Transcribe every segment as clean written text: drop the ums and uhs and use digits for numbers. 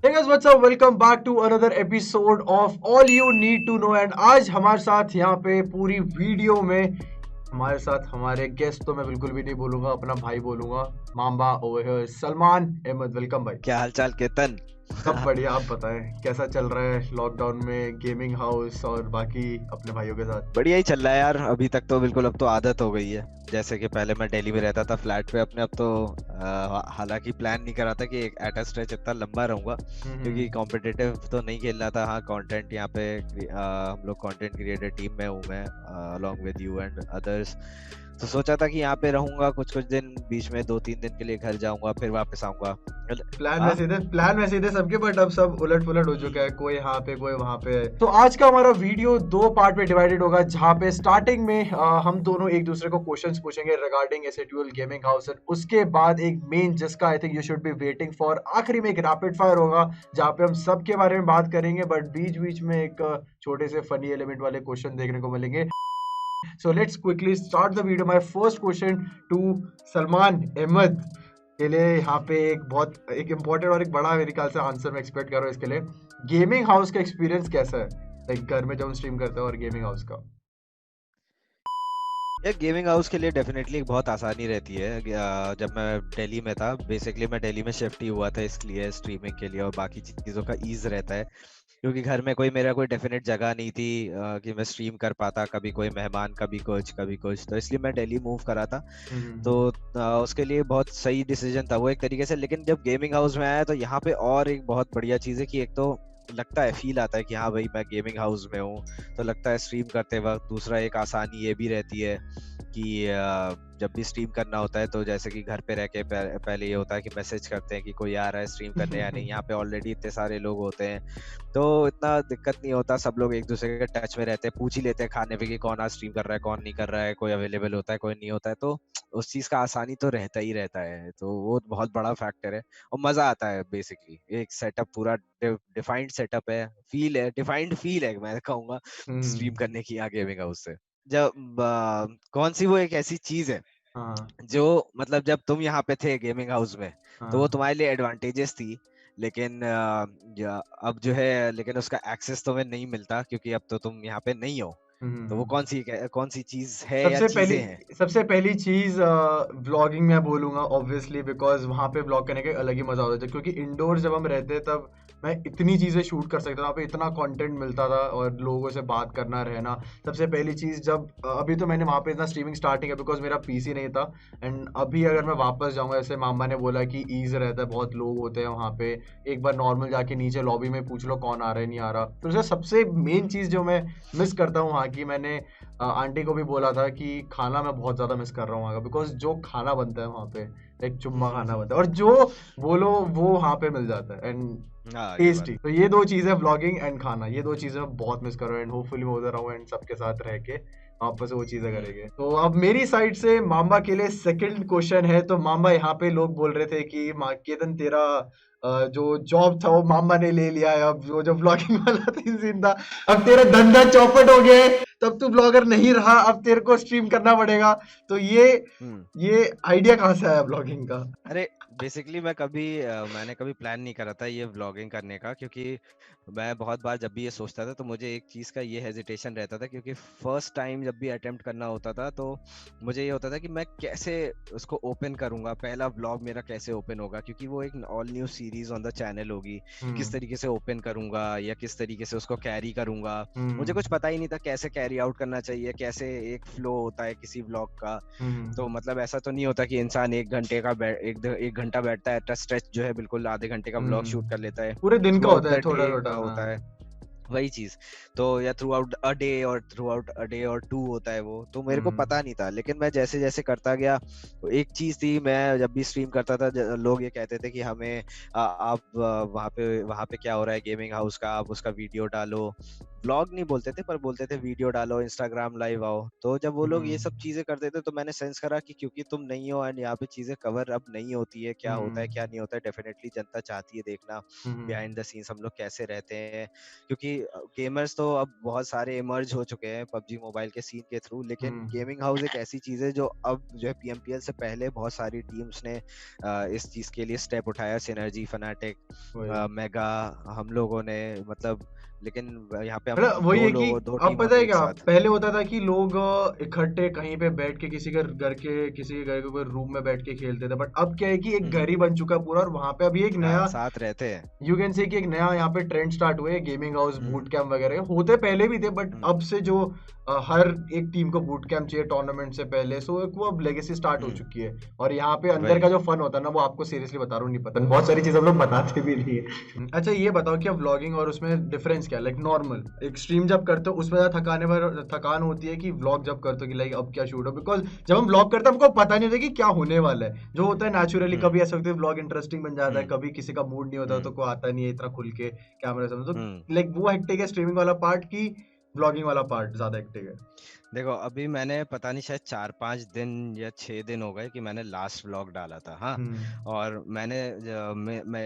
Hey guys, what's up? Welcome back to another episode of All You Need to Know। And आज हमारे साथ यहाँ पे पूरी वीडियो में हमारे साथ हमारे गेस्ट तो मैं बिल्कुल भी नहीं बोलूंगा, अपना भाई बोलूंगा। मामा over here, Salman Ahmed. Welcome भाई। क्या हालचाल केतन। सब बढ़िया, आप बताएं कैसा चल रहा है लॉकडाउन में गेमिंग हाउस और बाकी अपने भाइयों के साथ। बढ़िया ही चल रहा है यार, अभी तक तो बिल्कुल। अब तो आदत हो गई है। जैसे कि पहले मैं दिल्ली में रहता था फ्लैट पे अपने, अब तो हालांकि प्लान नहीं करा था कि एक एट अ स्ट्रेच इतना लंबा रहूंगा, क्योंकि हम्म। कॉम्पिटिटिव तो नहीं खेलना था। हाँ, कंटेंट यहाँ पे हम लोग कंटेंट क्रिएटर टीम में हूँ मैं, along with you and others. तो सोचा था कि यहाँ पे रहूंगा कुछ कुछ दिन, बीच में 2-3 दिन के लिए घर जाऊंगा, फिर वापस आऊंगा। हाँ। प्लान वैसे थे सबके, बट अब सब उलट पुलट हो चुका है, कोई यहाँ पे कोई वहां पे है। तो आज का हमारा वीडियो दो पार्ट में डिवाइडेड होगा, जहाँ पे स्टार्टिंग में हम दोनों एक दूसरे को क्वेश्चंस पूछेंगे रिगार्डिंग एसएट्यूएल गेमिंग हाउस। उसके बाद एक मेन जिसका I think you should be waiting for, आखिरी में एक रैपिड फायर होगा जहाँ पे हम सबके बारे में बात करेंगे, बट बीच बीच में एक छोटे से फनी एलिमेंट वाले क्वेश्चन देखने को मिलेंगे। So let's quickly start the video. My first question to Salman Ahmad के लिए यहाँ पे एक इम्पोर्टेंट और एक बड़ा मेरे ख्याल से आंसर मैं एक्सपेक्ट कर रहा हूँ इसके लिए। गेमिंग हाउस का एक्सपीरियंस कैसा है, लाइक घर में जब हम स्ट्रीम करते हैं और गेमिंग हाउस का। ये गेमिंग हाउस के लिए डेफिनेटली एक बहुत आसानी रहती है। जब मैं दिल्ली में था, बेसिकली मैं दिल्ली में शिफ्ट ही हुआ था इसलिए स्ट्रीमिंग के लिए, और बाकी चीज़ों का ईज रहता है, क्योंकि घर में मेरा कोई डेफिनेट जगह नहीं थी कि मैं स्ट्रीम कर पाता। कभी कोई मेहमान, कभी कुछ, तो इसलिए मैं दिल्ली मूव करा था। तो उसके लिए बहुत सही डिसीजन था वो एक तरीके से। लेकिन जब गेमिंग हाउस में आया तो यहाँ पे और एक बहुत बढ़िया चीज़ है कि एक तो लगता है, फील आता है कि हाँ भाई मैं गेमिंग हाउस में हूँ, तो लगता है स्ट्रीम करते वक्त। दूसरा एक आसानी ये भी रहती है कि जब भी स्ट्रीम करना होता है, तो जैसे कि घर पे रह के पहले ये होता है कि मैसेज करते हैं कि कोई आ रहा है स्ट्रीम करने या नहीं। यहाँ पे ऑलरेडी इतने सारे लोग होते हैं, तो इतना दिक्कत नहीं होता। सब लोग एक दूसरे के टच में रहते हैं, पूछ ही लेते हैं खाने पे कि कौन आज स्ट्रीम कर रहा है, कौन नहीं कर रहा है, कोई अवेलेबल होता है, कोई नहीं होता है। तो उस चीज का आसानी तो रहता ही रहता है, तो वो बहुत बड़ा फैक्टर है। और मजा आता है। बेसिकली एक सेटअप पूरा डिफाइंड सेटअप है, फील है, डिफाइंड फील है मैं कहूंगा स्ट्रीम करने की यहाँ गेमिंग हाउस से। जब कौन सी वो एक ऐसी चीज है हाँ जो, मतलब जब तुम यहाँ पे थे गेमिंग हाउस में, तो वो हाँ। तुम्हारे लिए एडवांटेजेस थी। लेकिन अब जो है, लेकिन उसका एक्सेस तुम्हें नहीं मिलता, क्योंकि अब तो तुम यहाँ पे नहीं हो। तो वो हम्म। कौन सी चीज है या सबसे पहली चीजें हैं? सबसे पहली चीज व्लॉगिंग मैं बोलूंगा, ऑब्वियसली, बिकॉज वहां पे व्लॉग करने का अलग ही मजा होता था। क्योंकि इंडोर जब हम रहते तब मैं इतनी चीजें शूट कर सकता था, वहाँ पे इतना कंटेंट मिलता था और लोगों से बात करना रहना। सबसे पहली चीज जब अभी तो मैंने वहाँ पे इतना स्ट्रीमिंग स्टार्ट नहीं किया बिकॉज मेरा पीसी नहीं था। एंड अभी अगर मैं वापस जाऊंगा, जैसे मामा ने बोला कि ईज रहता है, बहुत लोग होते हैं वहाँ पे, एक बार नॉर्मल जाके नीचे लॉबी में पूछ लो कौन आ रहा है नहीं आ रहा। तो उससे सबसे मेन चीज जो मैं मिस करता हूँ वहाँ की, मैंने आंटी को भी बोला था कि खाना मैं बहुत ज्यादा मिस कर रहा हूँ वहाँ का, बिकॉज जो खाना बनता है वहाँ पे, एक चुम्मा खाना बनता है और जो बोलो वो वहाँ पे मिल जाता है एंड हाँ, ये बात। टेस्टी। तो ये दो चीजें, व्लॉगिंग एंड खाना, ये दो चीजें मैं बहुत मिस कर रहा हूँ। एंड होपफुली मैं उधर रहूँ एंड सबके साथ रह के वापस वो चीजें हम्म। करेंगे। तो अब मेरी साइड से मामा के लिए सेकंड क्वेश्चन है। तो मामा, यहाँ पे लोग बोल रहे थे कि केतन तेरा जो जॉब था वो मामा ने ले लिया है, अब वो जो ब्लॉगिंग वाला सीन था, अब तेरा धंधा चौपट हो गया है, तब तू ब्लॉगर नहीं रहा, अब तेरे को स्ट्रीम करना पड़ेगा। तो हम्म। ये आइडिया कहाँ से आया ब्लॉगिंग का? अरे बेसिकली मैंने कभी प्लान नहीं करा था ये व्लॉगिंग करने का, क्योंकि मैं बहुत बार जब भी ये सोचता था तो मुझे एक चीज़ का ये हेजिटेशन रहता था, क्योंकि फर्स्ट टाइम जब भी अटेम्प्ट करना होता था तो मुझे ये होता था कि मैं कैसे उसको ओपन करूंगा, पहला व्लॉग मेरा कैसे ओपन होगा, क्योंकि वो एक all new series on the channel होगी। किस हम्म तरीके से ओपन करूंगा या किस तरीके से उसको कैरी करूंगा, मुझे कुछ हम्म पता ही नहीं था कैसे कैरी आउट करना चाहिए, कैसे एक फ्लो होता है किसी व्लॉग का। तो हम्म मतलब ऐसा तो नहीं होता कि इंसान 1 घंटे का एक घंटा बैठता है स्ट्रेच जो है, बिल्कुल आधे घंटे का व्लॉग शूट कर लेता है। पूरे दिन का थ्रू आउट होता है द छोटा डे छोटा, का हाँ। होता है वही चीज। तो या थ्रू आउट अ डे और टू होता है वो, तो मेरे को हम्म पता नहीं था। लेकिन मैं जैसे जैसे करता गया, तो एक चीज थी, मैं जब भी स्ट्रीम करता था लोग ये कहते थे कि आप वहाँ पे क्या हो रहा है गेमिंग हाउस का, आप उसका वीडियो डालो, व्लॉग नहीं बोलते थे पर बोलते थे वीडियो डालो, इंस्टाग्राम लाइव आओ। तो जब वो लोग ये सब चीजें करते थे तो मैंने सेंस करा कि क्योंकि तुम नहीं हो एंड यहाँ पे चीजें कवर अब नहीं होती है, क्या होता है क्या नहीं होता है, डेफिनेटली जनता चाहती है देखना बिहाइंड द सीन्स हम लोग कैसे रहते हैं। क्योंकि गेमर्स तो अब बहुत सारे इमर्ज हो चुके हैं पबजी मोबाइल के सीन के थ्रू, लेकिन गेमिंग हाउस एक ऐसी चीज है जो अब जो है पीएमपीएल से पहले बहुत सारी टीम्स ने इस चीज के लिए स्टेप उठाया, सिनर्जी, फनाटिक, मेगा, हम लोगों ने, मतलब लेकिन यहाँ पे हम वही है कि दो अब टीम पता होती है एक क्या, साथ। पहले होता था कि लोग इकट्ठे कहीं पे बैठ के किसी के घर के कोई रूम में बैठ के खेलते थे, बट अब क्या है कि एक घर ही बन चुका है पूरा, और वहां पे अभी एक नया साथ रहते हैं। यू कैन से कि एक नया यहाँ पे ट्रेंड स्टार्ट हुए, गेमिंग हाउस बूट कैंप वगैरह होते पहले भी थे, बट अब से जो हर एक टीम को बूट कैंप चाहिए टूर्नामेंट से पहले, सो एक वो अब लेगेसी स्टार्ट हो चुकी है। और यहाँ पे अंदर का जो फन होता है ना, वो आपको सीरियसली बता रहा हूँ नहीं पता, बहुत सारी चीजें हम लोग बताते भी नहीं है। अच्छा ये बताओ कि व्लॉगिंग और उसमें डिफरेंस क्या है? लाइक नॉर्मल एक स्ट्रीम जब करते हो उसमें थकान होती है, कि व्लॉग जब करते हो कि लाइक अब क्या शूट हो? बिकॉज जब हम व्लॉग करते हैं हमको पता नहीं होता कि क्या होने वाला है, जो होता है नेचुरली, कभी ऐसा होता है व्लॉग इंटरेस्टिंग बन जाता है, कभी किसी का मूड नहीं होता तो कोई आता नहीं है इतना खुल के कैमरे सामने, तो लाइक वो हेक्टिक है स्ट्रीमिंग वाला पार्ट की व्लॉगिंग वाला पार्ट ज्यादा हेक्टिक है? देखो अभी मैंने पता नहीं शायद 4-5 दिन या 6 दिन हो गए कि मैंने लास्ट व्लॉग डाला था। हाँ, और मैंने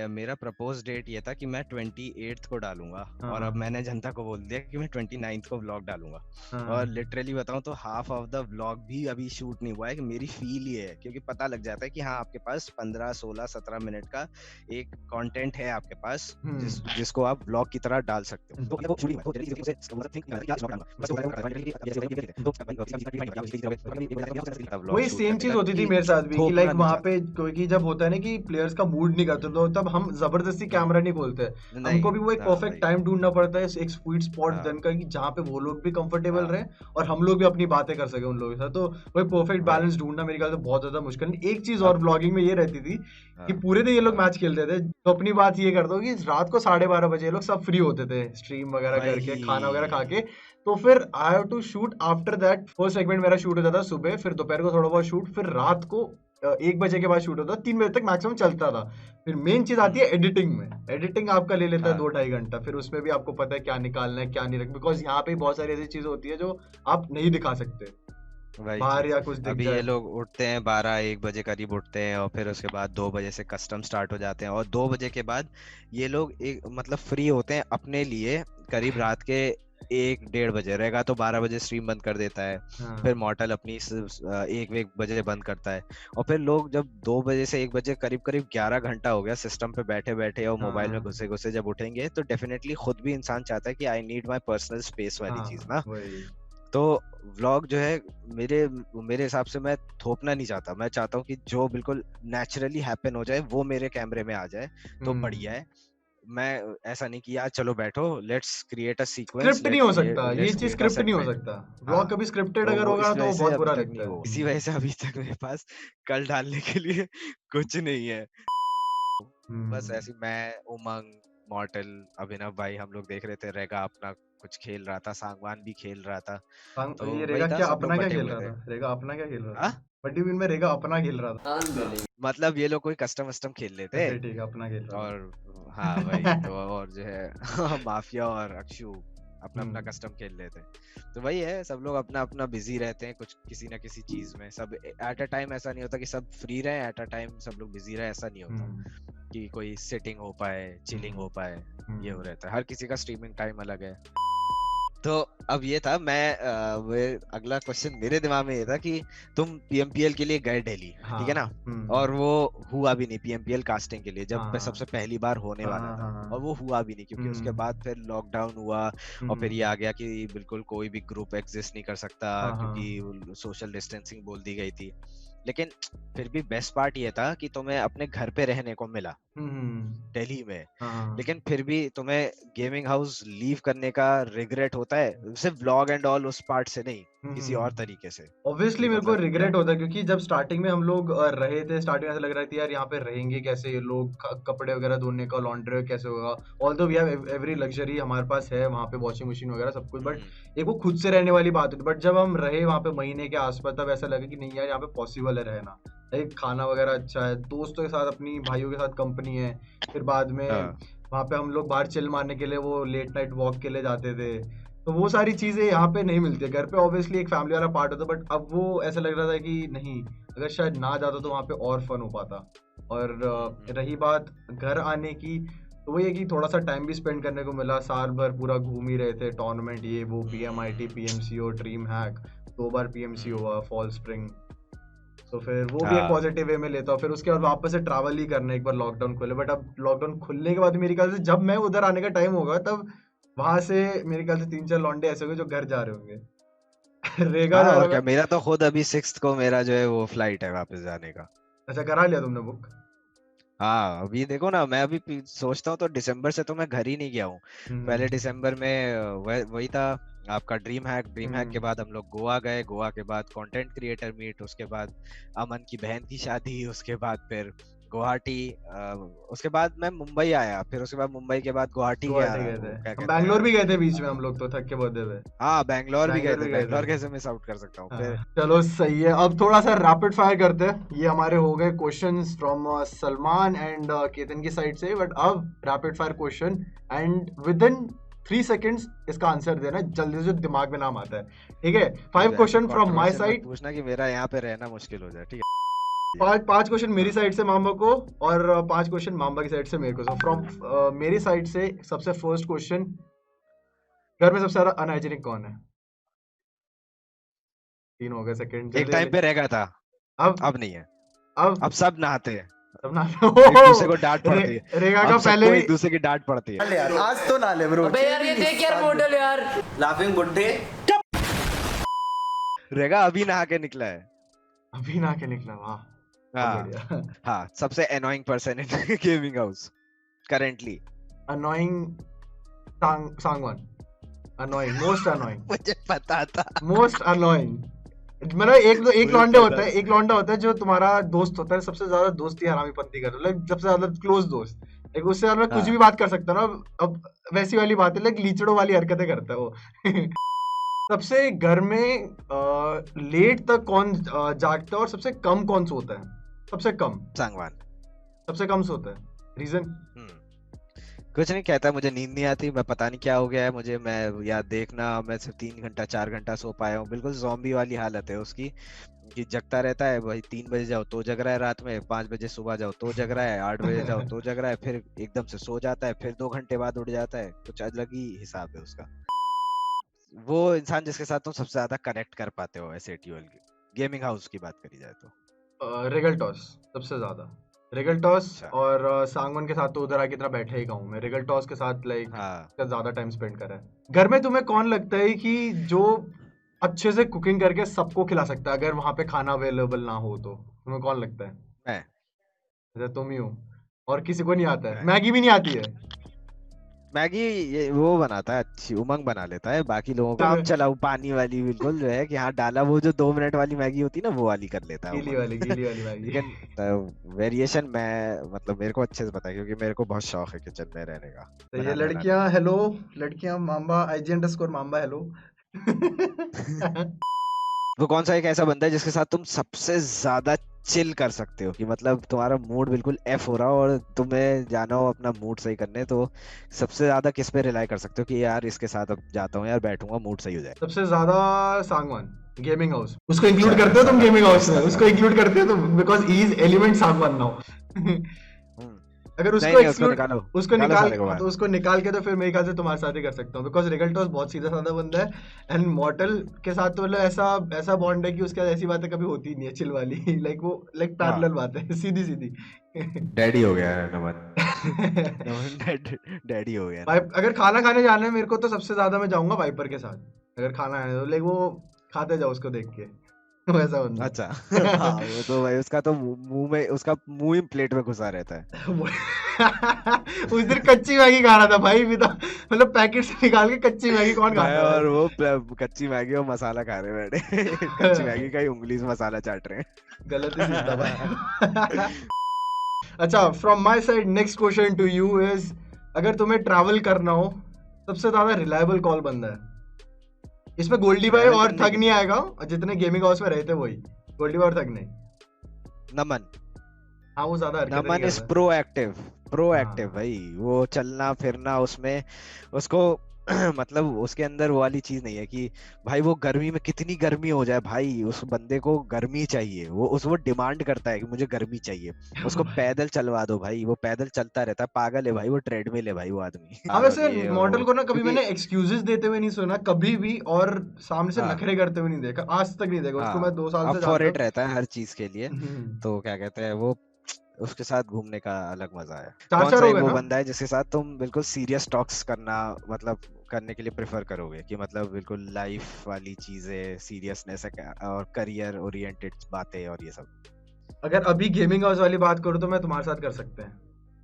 मेरा प्रपोज डेट ये था कि मैं 28th को डालूंगा, और अब मैंने जनता को बोल दिया कि मैं 29th को व्लॉग डालूंगा। और लिटरली बताऊं तो हाफ ऑफ द व्लॉग भी अभी शूट नहीं हुआ है, कि मेरी फील ये है, क्योंकि पता लग जाता है कि हाँ आपके पास 15, 16, 17 मिनट का एक कंटेंट है आपके पास, जिसको आप व्लॉग की तरह डाल सकते हो। तो वो शूटिंग वही सेम चीज होती थी मेरे साथ भी, कि लाइक वहां पे क्योंकि जब होता है ना कि प्लेयर्स का मूड नहीं करते, तो तब हम जबरदस्ती कैमरा नहीं खोलते, हमको भी वो एक परफेक्ट टाइम ढूंढना पड़ता है, एक स्वीट स्पॉट देन का, कि जहाँ पे वो लोग भी कंफर्टेबल रहे और हम लोग भी अपनी बातें कर सके उन लोगों के साथ। तो वही परफेक्ट बैलेंस ढूंढना मेरे ख्याल से बहुत ज्यादा मुश्किल है। एक चीज और ब्लॉगिंग में ये रहती थी कि पूरे दिन ये लोग मैच खेलते थे, तो अपनी बात ये कर दो कि रात को 12:30 बजे ये लोग सब फ्री होते थे स्ट्रीम वगैरह करके, खाना वगैरह खा के, तो फिर I have to shoot after that. First segment मेरा शूट होता था सुबह, फिर दोपहर को थोड़ा बहुत शूट, फिर रात को 1 बजे के बाद शूट होता था, 3 बजे तक मैक्सिमम चलता था। फिर मेन चीज आती है एडिटिंग में, एडिटिंग आपका ले लेता है 2-2.5 घंटा, फिर उसमें भी आपको पता है क्या निकालना है क्या नहीं रखना, बिकॉज यहाँ पे बहुत सारी ऐसी चीज होती है जो आप नहीं दिखा सकते बाहर, या कुछ दिख अभी जाए। ये लोग उठते हैं 12-1 बजे करीब उठते हैं, और फिर उसके बाद 2 बजे से कस्टम स्टार्ट हो जाते हैं, और 2 बजे के बाद ये लोग एक मतलब फ्री होते हैं अपने लिए करीब रात के 1-1:30 बजे। रहेगा तो 12 बजे स्ट्रीम बंद कर देता है, फिर मॉर्टल अपनी 1 बजे बंद करता है, और फिर लोग जब 2 बजे से 1 बजे करीब 11 घंटा हो गया सिस्टम पे बैठे बैठे और मोबाइल में घुसे घुसे जब उठेंगे, तो डेफिनेटली खुद भी इंसान चाहता है कि I need my personal space वाली चीज ना। तो व्लॉग जो है मेरे हिसाब से मैं थोपना नहीं चाहता, मैं चाहता हूँ कि जो बिल्कुल नेचुरली हैपन हो जाए वो मेरे कैमरे में आ जाए तो बढ़िया है। मैं ऐसा नहीं कि यार चलो बैठो let's create a sequence, script नहीं हो सकता, ये चीज स्क्रिप्ट नहीं हो सकता, व्लॉग कभी स्क्रिप्टेड अगर होगा तो इस बहुत वजह से बुरा अभी तक लगता नहीं है। हुआ, इसी वजह से अभी तक मेरे पास कल डालने के लिए कुछ नहीं है। बस ऐसे मैं, उमंग, मॉर्टल, अभिनव भाई, हम लोग देख रहे थे, रेगा अपना कुछ खेल रहा था, सांगवान भी खेल रहा था, तो ये वही रेगा था, क्या सब लोग अपना क्या बटे खेल हुए रहा थे। था? रेगा अपना क्या खेल रहा हाँ, था? व्हाट डू यू मीन में रेगा अपना खेल रहा था? मतलब ये लोग कोई कस्टम वस्टम खेल लेते, अच्छा ठीक है, अपना खेल रहा और था। हाँ वही तो, और जो है माफिया और अक्षु अपना अपना कस्टम खेल लेते, तो वही है, सब लोग अपना अपना बिजी रहते हैं कुछ किसी ना किसी चीज में, सब एट अ टाइम ऐसा नहीं होता कि सब फ्री रहे एट अ टाइम सब लोग बिजी रहे, ऐसा नहीं होता कि कोई सिटिंग हो पाए, चिलिंग हो पाए, ये हो रहता है, हर किसी का स्ट्रीमिंग टाइम अलग है। तो अब ये था, अगला क्वेश्चन मेरे दिमाग में ये था कि तुम पीएमपीएल के लिए गए दिल्ली, ठीक है ना, और वो हुआ भी नहीं पीएमपीएल कास्टिंग के लिए, जब सबसे पहली बार होने वाला था, और वो हुआ भी नहीं क्योंकि उसके बाद फिर लॉकडाउन हुआ, और फिर ये आ गया कि बिल्कुल कोई भी ग्रुप एग्जिस्ट नहीं कर सकता क्योंकि सोशल डिस्टेंसिंग बोल दी गई थी। लेकिन फिर भी बेस्ट पार्ट ये था कि तुम्हें अपने घर पे रहने को मिला दिल्ली में, लेकिन फिर भी तुम्हें गेमिंग हाउस लीव करने का रिग्रेट होता है, सिर्फ व्लॉग एंड ऑल उस पार्ट से नहीं, किसी और तरीके से? ऑब्वियसली मेरे को मतलब रिग्रेट होता है, क्योंकि जब स्टार्टिंग में हम लोग रहे थे, स्टार्टिंग में ऐसा लग रहा था यार यहाँ पे रहेंगे कैसे ये लोग, कपड़े वगैरह धोने का लॉन्ड्री कैसे होगा, although we have every luxury हमारे पास है वहाँ पे, वॉशिंग मशीन वगैरह सब कुछ, बट एक वो खुद से रहने वाली बात होती है। बट जब हम रहे वहाँ पे महीने के आसपास, तब ऐसा लगा कि नहीं यार यहाँ पे पॉसिबल है रहना, एक खाना वगैरह अच्छा है, दोस्तों के साथ अपनी भाइयों के साथ कंपनी है, फिर बाद में वहाँ पे हम लोग बाहर चिल मारने के लिए वो लेट नाइट वॉक के लिए जाते थे। तो वो सारी चीजें यहाँ पे नहीं मिलती है। घर पे ऑब्वियसली एक फैमिली वाला पार्ट होता है, बट अब वो ऐसा लग रहा था कि नहीं, अगर शायद ना जाता तो वहाँ पे और फन हो पाता। और रही बात घर आने की, तो वही है कि थोड़ा सा टाइम भी स्पेंड करने को मिला। साल भर पूरा घूम ही रहे थे, टूर्नामेंट ये वो, PMIT, PMCO, ड्रीम हैक, 2 बार PMC हुआ, फॉल स्प्रिंग। तो फिर वो भी एक हाँ पॉजिटिव वे में लेता हूँ। फिर उसके बाद वापस से ट्रैवल ही करना, एक बार लॉकडाउन खुले। बट अब लॉकडाउन खुलने के बाद मेरे ख्याल से जब मैं उधर आने का टाइम होगा, तब वहां से मेरे ख्याल से 3-4 लौंडे ऐसे होंगे जो घर जा रहे होंगे। रेगा हाँ, जा रहा और होगा। क्या, मेरा तो खुद अभी 6th को मेरा जो है वो फ्लाइट है वापस जाने का। अच्छा, करा लिया तुमने बुक? हाँ, अभी देखो ना, मैं अभी सोचता हूँ तो दिसंबर से तो मैं घर ही नहीं गया हूँ। हम्म। पहले दिसंबर में वही था आपका ड्रीम हैक के हम्म। बाद हम लोग गोवा गए, गोवा के बाद कंटेंट क्रिएटर मीट, उसके बाद अमन की बहन की शादी, उसके बाद फिर गुवाहाटी, उसके बाद मैं मुंबई आया, फिर उसके बाद मुंबई के बाद गुवाहाटी गया, गुवाहाटी गए थे। वो क्या हम कहते बैंगलोर हैं। भी गए थे बीच में, हम लोग तो थक के बर्थडे पे। हाँ, बैंगलोर भी गए बैंगलोर थे, भी गए थे। बैंगलोर कैसे मिस आउट कर सकता हूँ फिर। चलो सही है। अब थोड़ा सा रैपिड फायर करते हैं। ये हमारे हो गए questions from Salman and Ketan की साइड से। बट अब rapid fire question, and with in 3 seconds इसका आंसर देना है, जल्दी से जो दिमाग में नाम आता है। ठीक है? हो 5 जाए, क्वेश्चन फ्रॉम माई कंट्रोवर्शियल मत साइड। पूछना कि मेरा यहाँ पे रहना मुश्किल हो जाए, ठीक है। पांच क्वेश्चन मेरी हाँ, साइड से मामा को, और 5 क्वेश्चन मामा की साइड से मेरे को। सो फ्रॉम मेरी साइड से सबसे फर्स्ट क्वेश्चन, घर में सबसे ज्यादा अनहाइजीनिक कौन है? 3 हो गए सेकंड, एक जल्दी टाइम जल्दी। पे रह गया था, अब अब नहीं है। अब अब सब नहाते हैं, तब ना एक दूसरे को डांट रे, पड़ती है। रेगा अब का पहले सबको भी। एक दूसरे की डांट पड़ती है। ले यार, आज तो ना ले ब्रो। अबे यार ये देख यार मॉडल यार लाफिंग बुड्ढे। रेगा अभी नहा के निकला है। अभी ना के निकला, वाह, बहुत हाँ बढ़िया। हाँ, सबसे annoying person in gaming house currently. Annoying, Sangwan. Annoying, most annoying, मुझे पता था। Most annoying. मतलब एक मुझे लौंडा पता होता है, एक लौंडा होता है जो तुम्हारा दोस्त होता है, सबसे ज्यादा दोस्ती हरामीपंती कर, लाइक सबसे ज्यादा क्लोज दोस्त। लाइक उससे ज्यादा मैं कुछ भी हाँ, बात कर सकता हूँ ना। अब वैसी वाली बात है, लाइक लीचड़ों वाली हरकतें करता है वो। सबसे घर में लेट तक कौन जागता है, और सबसे कम कौन सोता है? सबसे कम, सांगवान। सबसे कम सोता है। रीजन? हम्म, कुछ नहीं कहता, मुझे नींद नहीं आती, मैं पता नहीं क्या हो गया है मुझे, मैं यार देखना, मैं सिर्फ 3 घंटा 4 घंटा सो पाया हूँ, बिल्कुल ज़ॉम्बी वाली हालत है उसकी, कि जगता रहता है भाई, 3 बजे जाओ तो जग रहा है रात में, 5 बजे सुबह जाओ तो जग रहा है, 8 बजे जाओ तो जग रहा है, फिर एकदम से सो जाता है, फिर 2 घंटे बाद उठ जाता है, कुछ अलग ही हिसाब है उसका। वो इंसान जिसके साथ तुम सबसे ज्यादा कनेक्ट कर पाते हो ऐसे टीओएल की गेमिंग हाउस की बात करी जाए तो। रेगल टॉस सबसे ज्यादा। रेगल टॉस, अच्छा। और सांगवान के साथ तो उधर आके इतना बैठा ही का हूँ मैं। रेगल टॉस के साथ लाइक हाँ, ज्यादा टाइम स्पेंड करा है। घर में तुम्हें कौन लगता है कि जो अच्छे से कुकिंग करके सबको खिला सकता है, अगर वहां पे खाना अवेलेबल ना हो तो? तुम्हें कौन लगता है? मैं जैसे तुम ही हो, और किसी को नहीं आता है, मैं मैगी भी नहीं आती है। मैगी ये वो बनाता है, अच्छी उमंग बना लेता है, बाकी लोगों का काम चलाऊ पानी वाली बिल्कुल जो है कि हाँ डाला, वो जो 2 मिनट वाली मैगी होती है ना, वो वाली कर लेता है उमंग। गीली वाली मैगी। लेकिन वेरिएशन मैं मतलब मेरे को अच्छे से पता है, क्योंकि मेरे को बहुत शौक है किचन में रहने का, तो ये बनाने लड़कियां, बनाने हेलो, लड़कियां मांबा IG_मांबा, हेलो। का। वो कौन सा एक ऐसा बंदा है जिसके साथ तुम सबसे ज्यादा चिल कर सकते हो, कि मतलब तुम्हारा मूड बिल्कुल एफ हो रहा हो और तुम्हें जाना हो अपना मूड सही करने, तो सबसे ज्यादा किस पे रिलाई कर सकते हो कि यार इसके साथ अब जाता हूँ यार, बैठूंगा मूड सही हो जाए। सबसे ज्यादा सांगवान, गेमिंग हाउस। उसको इंक्लूड अच्छा, करते हो तुम ऐसा गेमिंग हाउस में? ऐसा उसको इंक्लूड करते हो तुम, because he is element Sangwan now. Hmm, अगर नहीं उसको नहीं, उसको एक्सक्लूड, निकालो, उसको निकालो निकाल, साले को बाहर। तो उसको निकाल के तो फिर मेरे ख्याल से तुम्हारे साथ ही कर सकता हूँ, बिकॉज रेगल्टोस बहुत सीधा साधा बंदा है। एंड मॉर्टल के साथ तो मतलब ऐसा ऐसा बॉन्ड है कि उसके साथ ऐसी बातें कभी होती नहीं है, चिल वाली। लाइक वो लाइक पैरेलल हाँ, बात है, सीधी सीधी। डैडी हो गया है नमन। नमन डैडी हो गया ना। अगर खाना खाने जाना है मेरे को, तो सबसे ज्यादा मैं जाऊंगा वाइपर के साथ। अगर खाना है तो लाइक वो खाते जाओ उसको देख के। वैसा बंदा अच्छा। हाँ, है। वो तो भाई उसका तो मुंह में, उसका मुंह ही प्लेट में घुसा रहता है। उस दिन कच्ची मैगी खा रहा था भाई, भी तो मतलब पैकेट से निकाल के कच्ची मैगी कौन मैं खाता है और भाई? वो कच्ची मैगी और मसाला खा रहे बैठे। कच्ची मैगी का ही उंगली से मसाला चाट रहे गलत ही सीन था हैं। भाई। अच्छा, from my side next question to you is, अगर तुम्हें ट्रैवल करना हो, सबसे ज्यादा रिलायबल कॉल बंदा है? इसमें गोल्डी भाई ट्रैवल और करने थग के नहीं लिए आएगा, जितने गेमिंग हाउस में रहते वही। गोल्डी भाई और थग नहीं। नमन। हाँ, वो ज्यादा हरकतें नहीं नमन इज करता। प्रोएक्टिव, प्रोएक्टिव हाँ भाई, वो चलना फिरना उसमें उसको मतलब उसके अंदर वो वाली चीज नहीं है कि भाई वो गर्मी में कितनी गर्मी हो जाए, भाई उस बंदे को गर्मी चाहिए, वो डिमांड करता है कि मुझे गर्मी चाहिए। उसको पैदल चलवा दो भाई, वो पैदल चलता रहता है, पागल है भाई, वो ट्रेडमिल है भाई वो आदमी। हाँ और वैसे ये और मॉडल वो, को ना कभी क्योंकि मैंने एक्सक्यूजेस देते हुए नहीं सुना कभी भी, और सामने से हाँ नखरे करते हुए नहीं देखा, आज तक नहीं देखा उसको, हाँ मैं 2 साल अब से फॉर जानता इट रहता है हर चीज के लिए। हूँ। तो क्या कहते हैं वो, उसके साथ घूमने का अलग मजा है। चार कौन चार सा हो एक गए वो ना। बंदा है जिसके साथ तुम बिल्कुल सीरियस टॉक्स करना, मतलब करने के लिए प्रेफर करोगे कि मतलब बिल्कुल लाइफ वाली चीजें, सीरियसनेस और करियर ओरिएंटेड बातें और ये सब? अगर अभी गेमिंग हाउस वाली बात करूँ तो मैं तुम्हारे साथ कर सकते हैं,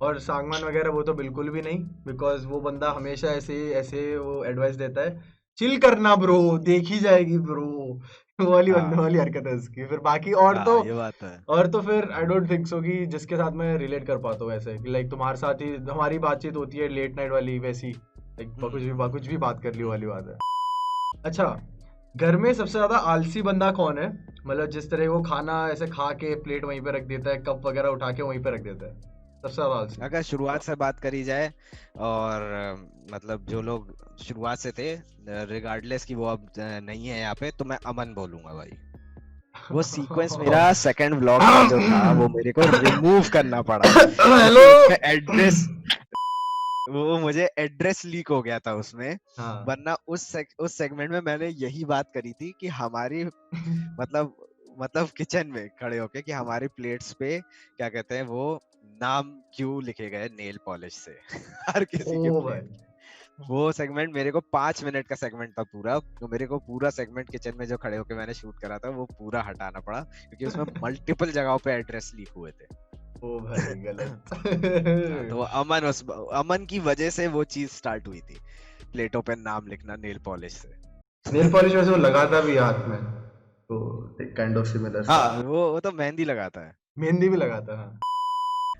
और सांगवान वगैरह वो तो बिल्कुल भी नहीं, बिकॉज वो बंदा हमेशा ऐसे ऐसे वो एडवाइस देता है, चिल करना ब्रो, देखी जाएगी ब्रो, वो वाली बंदे हाँ वाली हरकत है उसकी। फिर बाकी हाँ ये बात तो है। और तो फिर आई डोंट थिंक सो कि जिसके साथ मैं रिलेट कर पाता हूँ ऐसे, लाइक तुम्हारे साथ ही हमारी बातचीत होती है लेट नाइट वाली वैसी, लाइक कुछ भी बात कर ली वाली बात है। अच्छा, घर में सबसे ज्यादा आलसी बंदा कौन है? मतलब जिस तरह वो खाना ऐसे खा के प्लेट वहीं पे रख देता है, कप वगैरह उठा के वहीं पे रख देता है, सबसे ज्यादा आलसी। अगर शुरुआत से बात करी जाए और मतलब जो लोग शुरुआत से थे, रिगार्डलेस कि वो अब नहीं है यहाँ पे, तो मैं अमन बोलूंगा भाई। वो सीक्वेंस मेरा सेकंड व्लॉग का जो था वो मेरे को रिमूव करना पड़ा, हेलो। क्योंकि उसका एड्रेस, वो मुझे एड्रेस लीक हो गया था उसमें। हाँ वरना उस सेगमेंट में मैंने यही बात करी थी कि हमारी मतलब किचन में खड़े होके कि हमारी प्लेट्स पे क्या कहते हैं वो नाम क्यों लिखे गए नेल पॉलिश से हर किसी के ओ भाई, प्लेट। वो सेगमेंट मेरे को 5 मिनट का सेगमेंट था पूरा, तो मेरे को पूरा सेगमेंट किचन में जो खड़े होके मैंने शूट करा था वो पूरा हटाना पड़ा, क्योंकि उसमें मल्टीपल जगहों पे एड्रेस लीक हुए थे। ओ भाई गलत। हाँ, तो वो अमन की वजह से वो चीज स्टार्ट हुई थी, प्लेटों पे नाम लिखना नेल पॉलिश से। नेल पॉलिश वैसे वो लगाता भी है हाथ में, तो काइंड ऑफ सिमिलर सा। हाँ वो तो मेहंदी लगाता है। मेहंदी भी लगाता है।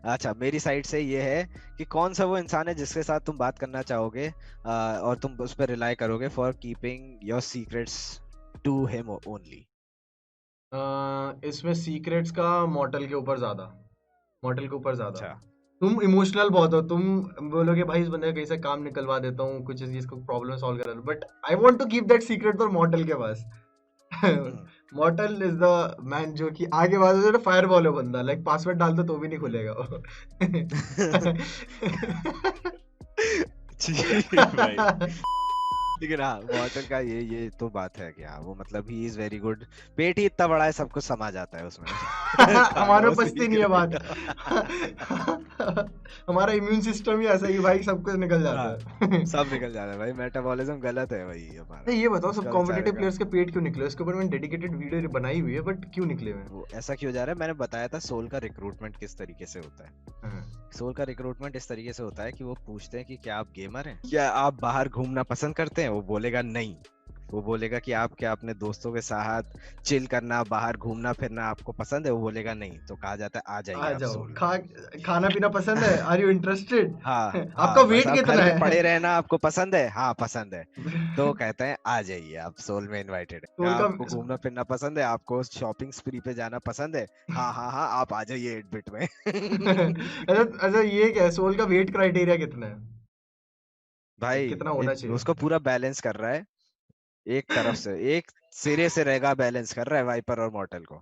अच्छा, मेरी साइड से ये है कि कौन सा वो इंसान है जिसके साथ तुम बात करना चाहोगे और तुम उस पर रिलाई करोगे for keeping your secrets to him only? इसमें सीक्रेट्स का मॉडल के ऊपर ज्यादा, मॉडल के ऊपर ज्यादा। अच्छा। तुम इमोशनल बहुत हो, तुम बोलोगे भाई इस बंदे का कहीं से काम निकलवा देता हूँ, कुछ चीज को प्रॉब्लम सॉल्व करा लूं, but I want to keep that secret for model के पास। हम्म। मॉडल इज द मैन जो कि आगे बाद में फायर बॉल है बंदा, लाइक पासवर्ड डाल दो तो भी नहीं खुलेगा वो। ठीक भाई। लेकिन हाँ मॉर्टल का ये तो बात है कि हाँ वो मतलब ही इज वेरी गुड। पेट ही इतना बड़ा है, सब कुछ समा जाता है उसमें। हमारे खानों से बचती नहीं है बात। हमारा इम्यून सिस्टम ही ऐसा है कि भाई सब कुछ निकल जाता हाँ, है। सब निकल जाता है भाई, मेटाबॉलिज्म गलत है भाई हमारा। नहीं ये बताओ, सब उसका बेचारे कॉम्पिटिटिव का प्लेयर्स के पेट क्यों निकले? इसके ऊपर मैंने डेडिकेटेड वीडियो बनाई हुई है, बट क्यों निकले हुए हैं? वो ऐसा क्यों जा रहा है, मैंने बताया था सोल का रिक्रूटमेंट किस तरीके से होता है। हाँ। सोल का रिक्रूटमेंट इस तरीके से होता है कि वो पूछते हैं कि क्या आप गेमर हैं, क्या आप बाहर घूमना पसंद करते हैं? वो बोलेगा नहीं। वो बोलेगा कि आप क्या अपने दोस्तों के साथ चिल करना, बाहर घूमना फिरना आपको पसंद है? वो बोलेगा नहीं। तो कहा जाता है आ आ जाइए आप जाओ, सोल खाना पीना पसंद है? Are you interested? हाँ आपका हाँ, बस वेट आप कितना घर पे है? पड़े रहना आपको पसंद है? हाँ पसंद है। तो कहते हैं आ जाइए आप सोल में इनवाइटेड है। क्या सोल का आपको घूमना फिरना पसंद है? आपको शॉपिंग स्प्री पे जाना पसंद है? हाँ हाँ हाँ आप आ जाइए 8 बिट में। अच्छा अच्छा, ये क्या है, सोल का वेट क्राइटेरिया कितना है? भाई कितना होना चाहिए? उसको पूरा बैलेंस कर रहा है, एक तरफ से एक सिरे से रहेगा, बैलेंस कर रहा है वाइपर और मॉर्टल को।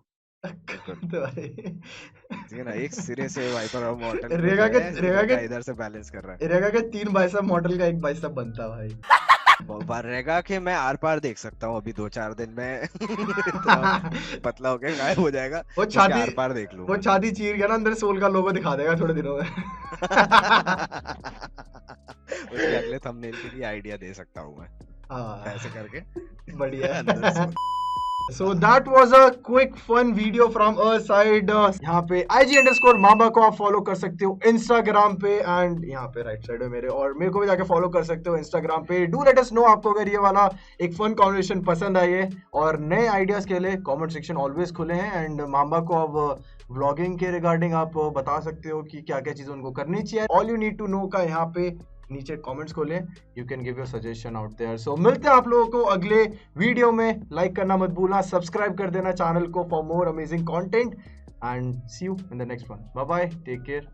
बिल्कुल तो भाई ठीक है ना, एक सिरे से वाइपर और मॉर्टल को रेगा जो के है रेगा के रेगा इधर से बैलेंस कर रहा रेगा के 3 बाइसेप मॉडल का 1 बाइसेप बनता भाई। है। रेगा के मैं आर पार देख सकता हूँ अभी 2-4 दिन में। इतना पतला होके गायब हो जाएगा, वो उसके छाती आर पार देख वो लूंगा। छाती चीर के ना अंदर सोल का लोगो दिखा देगा थोड़े दिनों में। उसके अगले थंबनेल के लिए आइडिया दे सकता हूँ मैं, हाँ ऐसे करके बढ़िया। अंदर soul. So that was a quick fun video from our side. यहाँ पे IG_मामा को आप फॉलो कर सकते हो इंस्टाग्राम पे, एंड यहाँ पे राइट साइड में मेरे, और मेरे को भी जाके फॉलो कर सकते हो इंस्टाग्राम पे। डू लेट अस नो आपको अगर ये वाला एक फन कॉन्वर्सेशन पसंद आई है, और नए आइडियाज के लिए कमेंट सेक्शन ऑलवेज खुले हैं। एंड मामा को अब व्लॉगिंग के रिगार्डिंग आप बता सकते हो कि क्या क्या चीज़ें उनको करनी चाहिए। All you need to know का यहाँ पे नीचे कमेंट्स खोलें, you can give your suggestion out there. So मिलते हैं आप लोगों को अगले वीडियो में। लाइक करना मत भूलना, सब्सक्राइब कर देना चैनल को for more amazing content, and see you in the next one. Bye bye, take care.